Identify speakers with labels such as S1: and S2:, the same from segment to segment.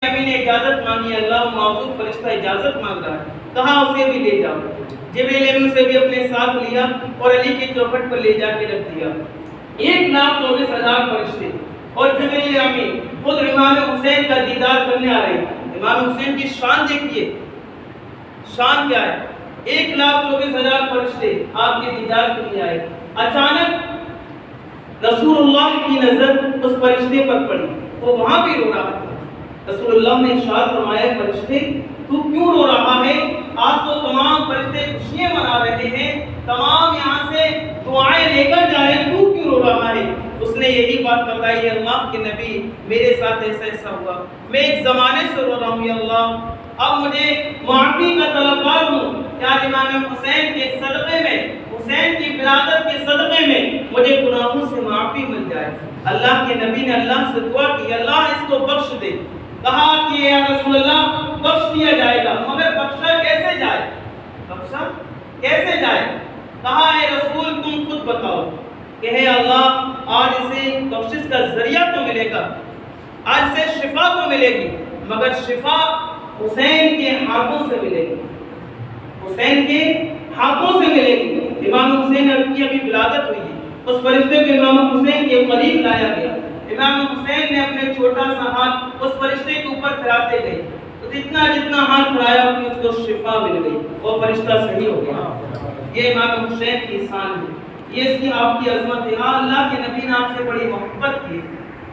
S1: नबी ने इजाजत मांगी, अल्लाह मौजूद फरिश्ता इजाजत मांग रहा है, कहा उसे भी ले जाओ। जिब्रील अमीन से भी अपने साथ लिया और अली की चौखट पर ले जाके रख दिया। 1,24,000 फरिश्ते और जिब्रील अमीन खुद इमाम हुसैन का दीदार करने आ रहे हैं। इमाम हुसैन की शान देखिए, शान क्या है। 1,24,000 फरिश्ते आपके दीदार के लिए आए। अचानक रसूलुल्लाह की नजर उस फरिश्ते पर पड़ी, वो वहां भी रो रहा था। रसूलुल्लाह ने इरशाद फरमाया, फरिश्ते तू क्यों रो रहा है? आज तो तमाम फरिश्ते खुशियां मना रहे हैं, तमाम यहाँ से दुआएं लेकर जा रहे हैं, तू क्यों रो रहा है? उसने यही बात बताई, अल्लाह के नबी मेरे साथ ऐसा ऐसा हुआ, मैं एक जमाने से रो रहा हूँ, या अल्लाह अब मुझे माफी का तलबगार हूँ। क्या इमाम हुसैन के सदक़े में, हुसैन की विलादत के सदक़े में मुझे गुनाहों से माफी मिल जाए। अल्लाह के नबी ने अल्लाह से दुआ की, अल्लाह इसको बख्श दे। कहा कि या रसूलल्लाह बख्श दिया जाएगा, मगर बख्शा कैसे जाए? बख्शा कैसे जाए? कहा है रसूल तुम खुद बताओ कि हे अल्लाह आज इसे बख्शिश का जरिया तो मिलेगा, आज से शिफा तो मिलेगी, मगर शिफा हुसैन के हाथों से मिलेगी, हुसैन के हाथों से मिलेगी। इमाम हुसैन की अभी विलादत हुई है, उस फरिश्ते को इमाम हुसैन के करीब लाया गया। इमाम हुसैन ने अपने छोटा सा हाथ उस फरिश्ते के ऊपर फिराते गए, तो जितना जितना हाथ फिराया उसको शिफा मिल गई, वो फरिश्ता सही हो गया। ये इमाम हुसैन की शान है, ये इसकी आपकी अजमत है। अल्लाह के नबी ने आपसे बड़ी मोहब्बत की,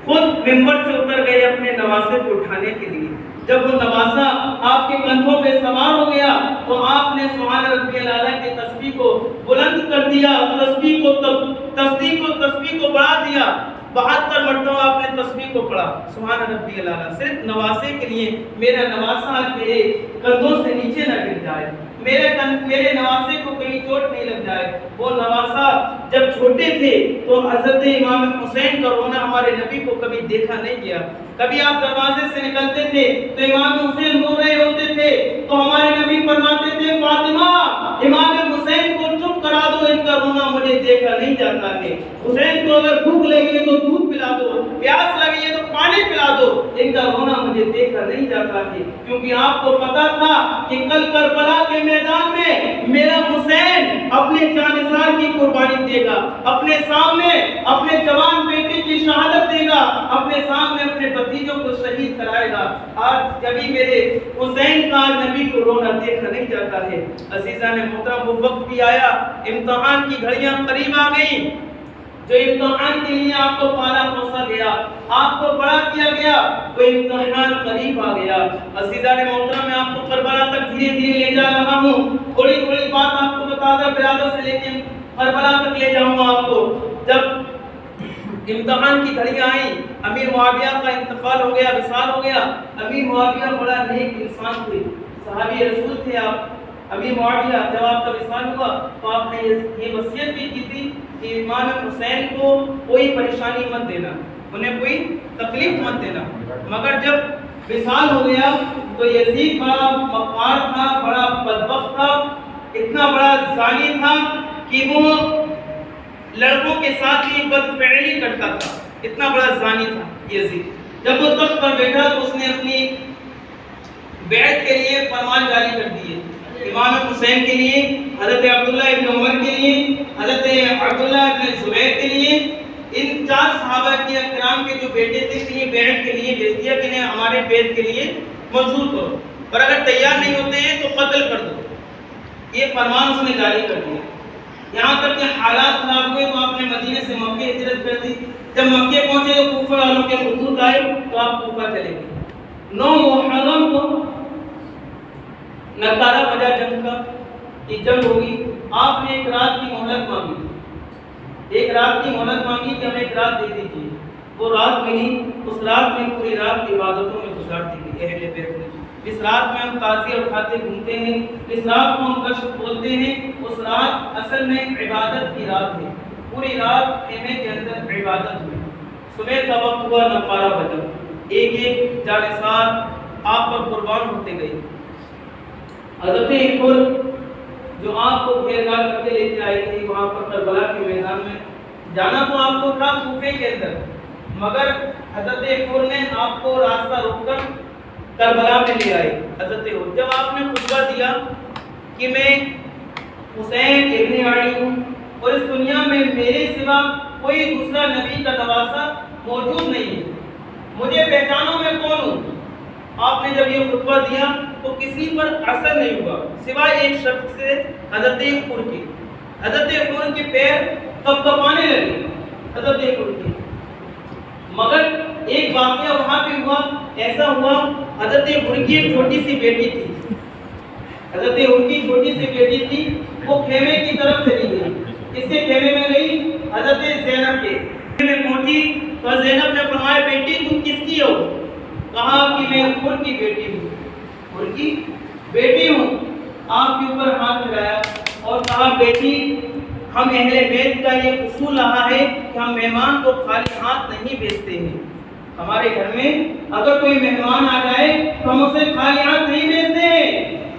S1: खुद मिंबर से उतर गए अपने नवासे को उठाने के लिए। जब वो नवासा आपके कंधों पे सवार हो गया तो आपने सुभान रब्बियल आला के तस्बीह को बुलंद कर दिया, तस्बीह को बढ़ा दिया। 72 मरतबा आपने तस्बीह को पढ़ा, सुभान रब्बियल आला, सिर्फ नवासे के लिए। मेरा नवासा मेरे कंधों से नीचे न गिर जाए, मेरे नवासे को कहीं चोट नहीं लग जाए। वो नवासा जब छोटे थे तो हजरत इमाम हुसैन का रोना हमारे नबी को कभी देखा नहीं गया। कभी आप दरवाजे से निकलते थे तो इमाम हुसैन रो रहे होते थे, तो हमारे नबी फरमाते थे, फातिमा इमाम हुसैन को चुप करा दो, इनका रोना मुझे देखा नहीं जाता है। हुसैन को अगर भूख लगी है तो दूध पिला दो, प्यास लगी है तो पानी पिला दो, इनका रोना मुझे देखा नहीं जाता है। क्योंकि आपको पता था कि कल करबला के मैदान में मेरा हुसैन अपने जानिसार की कुर्बानी देगा, अपने सामने अपने जवान बेटे की शहादत देगा, अपने सामने अपने भतीजों को शहीद कराएगा। आज कभी मेरे हुसैन का नबी को रोना देखा नहीं जाता है। अजीजा ने मोहतरम, वो वक्त भी आया, इम्तिहान की घड़ियां करीब आ गई, जो इम्तिहान के लिए आपको पाला पोसा गया, आपको बड़ा किया गया, वो इम्तिहान करीब आ गया। अजीजा ने मोहतरम, मैं आपको करबला तक धीरे धीरे ले जा रहा हूँ, थोड़ी थोड़ी बात आपको बताकर बिरादर से लेके करबला तक ले जाऊंगा आपको। जब इम्तिहान की घड़ियां आई, अमीर मुआविया का इंतकाल हो गया, विसाल हो गया। अमीर मुआविया बड़ा नेक इंसान थे, सहाबी रसूल थे आप। अमीर मुआविया जब आपका विसाल हुआ तो आपने ये वसीयत भी की थी कि इमाम हुसैन को कोई परेशानी मत देना, उन्हें कोई तकलीफ मत देना। मगर जब विसाल हो गया तो यजीद बड़ा मक्कार था, बड़ा बदबख्त था, इतना बड़ा जानी था कि वो लड़कों के साथ ही बदफेली करता था, इतना बड़ा जानी था यजीद। जब वो तख्त पर बैठा तो उसने अपनी बैत के लिए फरमान जारी कर दिए, इमाम हुसैन के लिए, हज़रत अब्दुल्लाह इब्न उमर के लिए, हज़रत अब्दुल्लाह इब्न ज़ुबैर के लिए, इन 4 सहाबा के किराम के जो बेटे थे ये बैत के लिए भेज दिया कि हमारे बैत के लिए मंजूर करो, और अगर तैयार नहीं होते हैं तो कत्ल कर दो। ये फरमान उसने जारी कर दिया। यहाँ तक के हालात खराब हुए तो आपने मदीने से मक्के हिजरत कर दी। जब मक्के पहुंचे तो कूफा वालों के हुजूर आए तो आप कूफा चले गए। 9 मुहर्रम को नकारा बजा जंग का, कि जंग होगी। आपने एक रात की मोहलत मांगी, एक रात की मोहलत मांगी कि हमें एक रात दे दीजिए। वो रात मिली, उस रात में पूरी रात इबादतों में गुजार दी गई अहले बैत ने। इस रात में हम ताज़िया उठाते घूमते हैं, इस रात को हम कश्फ बोलते हैं। उस रात असल में इबादत की रात है, पूरी रात खेमे के अंदर इबादत हुई। सुबह का वक्त हुआ, नकारा बजा, एक एक जानिसार आप पर कुर्बान होते गए। हज़रत इकबाल जो आपको घेरघार करके लेके आई थी वहाँ पर करबला के मैदान में, जाना तो आपको था कूफे के अंदर, मगर हज़रत इकबाल ने आपको रास्ता रोककर करबला में ले आए हजरत हुर। जब आपने खुतबा दिया कि मैं हुसैन इब्न अली हूँ और इस दुनिया में मेरे सिवा कोई दूसरा नबी का नवासा मौजूद नहीं है, मुझे पहचानो मैं कौन हूँ, आपने जब ये खुतबा दिया तो किसी पर असर नहीं हुआ सिवाय एक शख्स से, हजरत हुर के। हजरत हुर के पैर कपकपाने लगे हजरत हुर के। मगर एक वाकया वहां पे हुआ, ऐसा हुआ हजरत हुर की एक छोटी सी बेटी थी, हजरत हुर की छोटी सी बेटी थी, वो खेमे की तरफ चली गई। इसके खेमे में गई हजरत ज़ैनब के खेमे में पहुंची तो ज़ैनब ने फरमाया बेटी तुम किसकी हो? कहा कि मैं हुर की बेटी हूँ, हुर की बेटी हूँ। आपके ऊपर हाथ लगाया और कहा बेटी हम अहले बैत का ये उसूल रहा है कि हम मेहमान को खाली हाथ नहीं भेजते हैं। हमारे घर में अगर कोई मेहमान आ जाए तो हम उसे खाली हाथ नहीं भेजते हैं।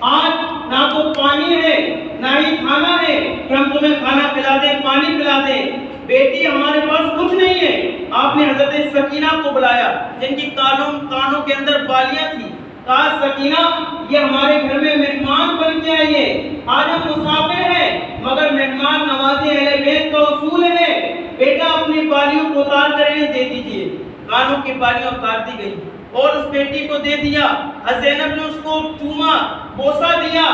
S1: आज ना तो पानी है ना ही खाना है कि हम तुम्हें खाना खिला दें, पानी पिला दें। बेटी हमारे पास कुछ नहीं है। आपने हजरत सकीना को बुलाया जिनकी कानों के अंदर बालियां थी, कहा सकीना ये हमारे घर में मेहमान बन के आई है, आज हम मुसाफिर हैं मगर मेहमान नवाजी अहले बैत का उसूल है, बेटा अपनी बालियों को उतार कर इन्हें दे दीजिए। कानों की बालियां उतार दी गई और उस बेटी को दे दिया। ज़ैनब ने उसको चूमा, बोसा दिया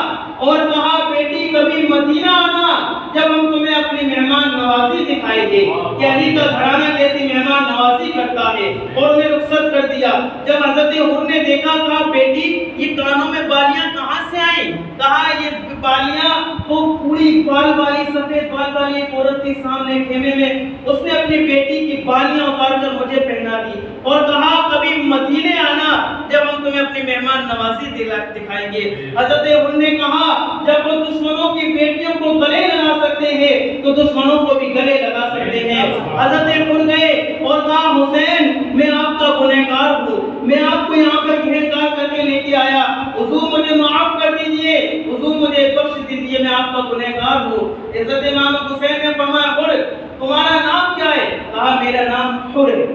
S1: और कहा बेटी कभी मदीना आना जब हम तुम्हें अपनी मेहमान नवाजी दिखाएंगे कि अली का घराना कैसी मेहमान नवाजी करता है, और उन्हें रुखसत कर दिया। जब हजरत हुर ने देखा, कहा बेटी ये कानों में बालियां कहां से आई? कहा ये बालियां वो पूरी बाल वाली सफेद बाल वाली एक औरत थी सामने खेमे में, उसने अपनी बेटी की बालियां उतार कर मुझे पहना दी और कहा कभी मदीने आना जब हम तुम्हें अपनी मेहमान नवाजी दिखाएंगे। हजरत हुर ने कहा जब वो दुश्मनों की बेटियों को गले लगा सकते हैं तो दुश्मनों को भी गले लगा सकते हैं। हजरत हुर गए और कहा हुसैन मैं आपका गुनहगार हूँ, मैं आपको यहाँ पर घेरदार करके लेके आया, हुजूर मुझे माफ कर दीजिए, हुजूर मुझे बख्श दीजिए, मैं आपका गुनहगार हूँ। इज्जत इमाम हुसैन ने फरमाया हुर तुम्हारा नाम क्या है? कहा मेरा नाम हुर है।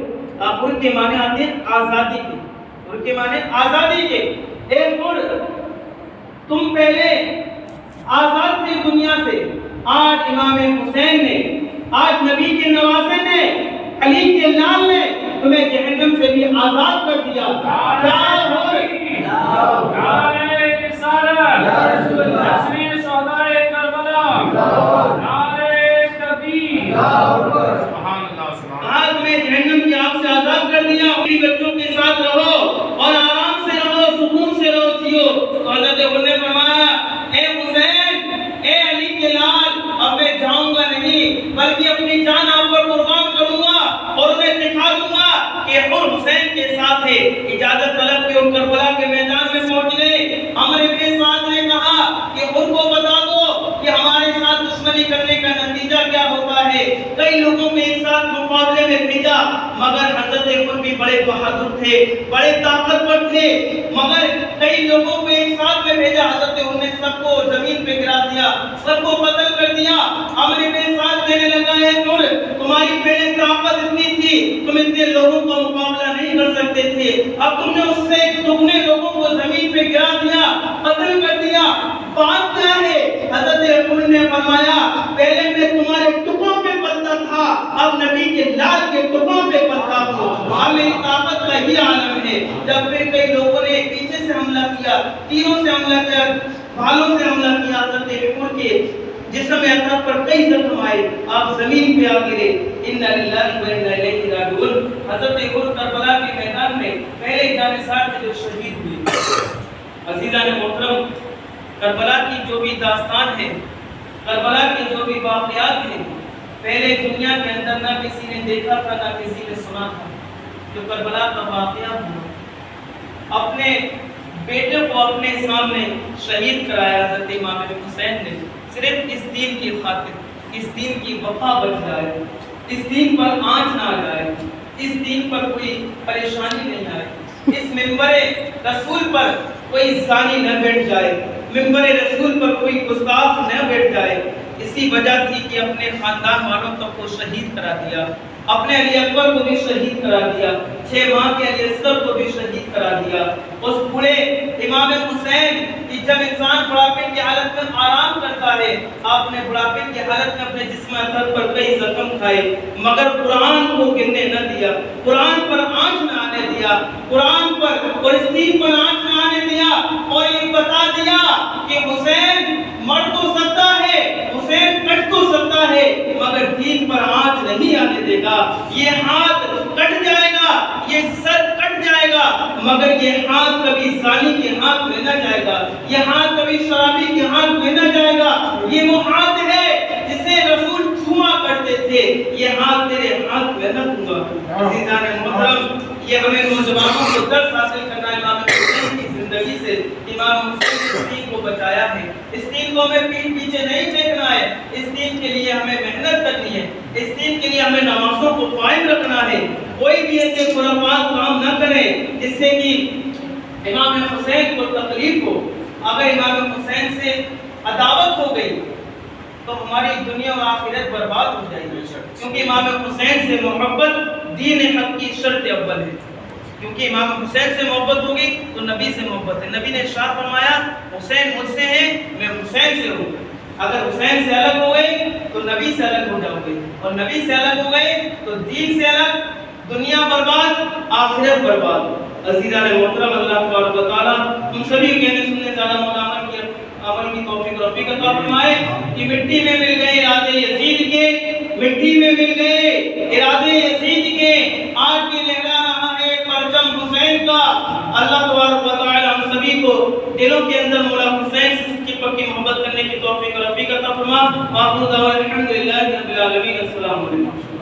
S1: हुर के माने आते हैं आजादी के, हुर के माने आजादी के। एक हुर तुम पहले आजाद थे दुनिया से, आज इमाम हुसैन ने, आज नबी के नवासे ने, अली के लाल ने तुम्हें जहन्नम से भी आजाद कर दिया। तुम्हें जहन्नम की आग से आजाद कर दिया। अपनी बच्चों के साथ रहो और आराम से रहो, सुकून से रहो, जियो। तो हजरत हुर ने फरमाया ए हुसैन, ए अली के लाल, अब मैं जाऊंगा नहीं बल्कि अपनी जान आप पर कुर्बान करूंगा और उन्हें दिखा दूंगा कि हुर हुसैन के साथ है। इजाजत तलब के करबला के मैदान में पहुंच गए। अमर इब्न साद ने कहा कि हुर को बता दो कि हमारे साथ दुश्मनी करने का नतीजा क्या होता है। कई लोगों को एक साथ मुकाबले में भेजा मगर हजरत हुर भी बड़े बहादुर थे, बड़े ताकतवर थे, मगर कई लोगों को एक साथ में भेजा। हजरत हुर ने सबको जमीन पे गिरा दिया, सबको कत्ल कर दिया। अमर इब्न साद कहने लगा है हुर तुम्हारी पहले ताकत इतनी थी, तुम इतने लोगों का मुकाबला नहीं कर सकते थे, अब तुमने उससे दुगने लोगों को जमीन पे गिरा दिया, कत्ल कर दिया, बात क्या है? हजरत हुर ने फरमाया पहले मैं तुम्हारे टुकड़ों पे पलता था, अब नबी के लाल के टुकड़ों पे पलता हूँ। अब मेरी ताकत का ही आलम है। जब फिर कई लोगों ने पीछे से हमला किया, तीरों से हमला किया, भालों से हमला किया हजरत हुर के जिस्म अतहर पर कई जख्म आए, आप जमीन पे आ गिरे। इन्ना लिल्लाहि व इन्ना इलैहि राजिऊन। हजरत हुर करबला के मैदान में पहले जानिसार थे जो शहीद हुए। अजीज़ान मोहतरम, करबला की जो भी दास्तान है, करबला के जो भी वाक़यात हैं, पहले दुनिया के अंदर ना किसी ने देखा था ना किसी ने सुना था। जो करबला का वाक़या हुआ, अपने बेटे को अपने सामने शहीद कराया हजरत इमाम हुसैन ने, सिर्फ इस दीन की खातिर, इस दीन की वफा बच जाए, इस दीन पर आंच ना आ जाए, इस दीन पर कोई परेशानी नहीं आए, इस मिंबरे रसूल पर कोई ज़ानी न बैठ जाए, मिंबरे रसूल पर कोई गुस्ताख न बैठ जाए। इसी वजह थी कि अपने खानदान वालों तक को शहीद करा दिया। अपने अली अकबर को भी शहीद करा दिया, 6 माह के अली असगर को भी शहीद करा दिया। उस बूढ़े इमाम हुसैन कि जब इंसान बुढ़ापे की हालत में आराम करता है, आपने बुढ़ापे की हालत में अपने जिस्म अतहर पर कई जख्म खाए, मगर कुरान को गिरने न दिया, कुरान पर आंच न आने दिया, कुरान पर और इस दीन पर आंच न आने दिया, और ये बता दिया कि हुसैन मर तो सकता है, हुसैन कट तो सकता है, मगर दीन पर आंच नहीं आने देगा। ये हाथ कट जाएगा, ये सर कट जाएगा, मगर ये हाथ कभी जानी के हाथ में न जाएगा, ये हाथ कभी शराबी के हाथ में न जाएगा। ये वो हाथ है जिसे रसूल छुआ करते थे, ये हाथ तेरे हाथ में न दूंगा। अज़ीज़ान मोहतरम, ये हमें नौजवानों को दर्स हासिल करना है इमाम हुसैन की जिंदगी से। इमाम हुसैन ने इस दीन को बचाया है, इस दीन को हमें पीठ पीछे नहीं फेंकना है, इस दीन के लिए हमें मेहनत करनी है, इस दीन के लिए हमें नमाज़ों को कायम रखना है। कोई भी ऐसे खुराफात काम न करे जिससे कि इमाम हुसैन को तकलीफ हो। अगर इमाम हुसैन से अदावत हो गई तो हमारी दुनिया और आखिरत बर्बाद हो जाएगी, क्योंकि इमाम हुसैन से मोहब्बत दीन हक की शर्त अव्वल है। क्योंकि इमाम हुसैन से मोहब्बत होगी तो नबी से मोहब्बत है। नबी ने इरशाद फरमाया, हुसैन मुझसे है, मैं हुसैन से हूँ। अगर हुसैन से अलग हो गए तो नबी से अलग हो जाओगे, और नबी से अलग हो गए तो दीन से अलग, दुनिया बर्बाद, आखिरत बर्बाद। अज़ीज़ान मोहतरम, अल्लाह तआला हम सभी कहने सुनने ज़्यादा मौलाना की अमल की तौफीक और रफ़ीक अता फरमाए। कि मिट्टी में मिल गए इरादे यजीद के, मिट्टी में मिल गए इरादे यजीद के, आज भी लहरा रहा है परचम हुसैन का। अल्लाह तबारक व तआला हम सभी को दिलों के अंदर मौला हुसैन से सच्ची पक्की मोहब्बत करने की तौफीक और रफ़ीक अता फरमा। व आखिर दावाना अल्हम्दुलिल्लाहि रब्बिल आलमीन। अस्सलामु अलैकुम।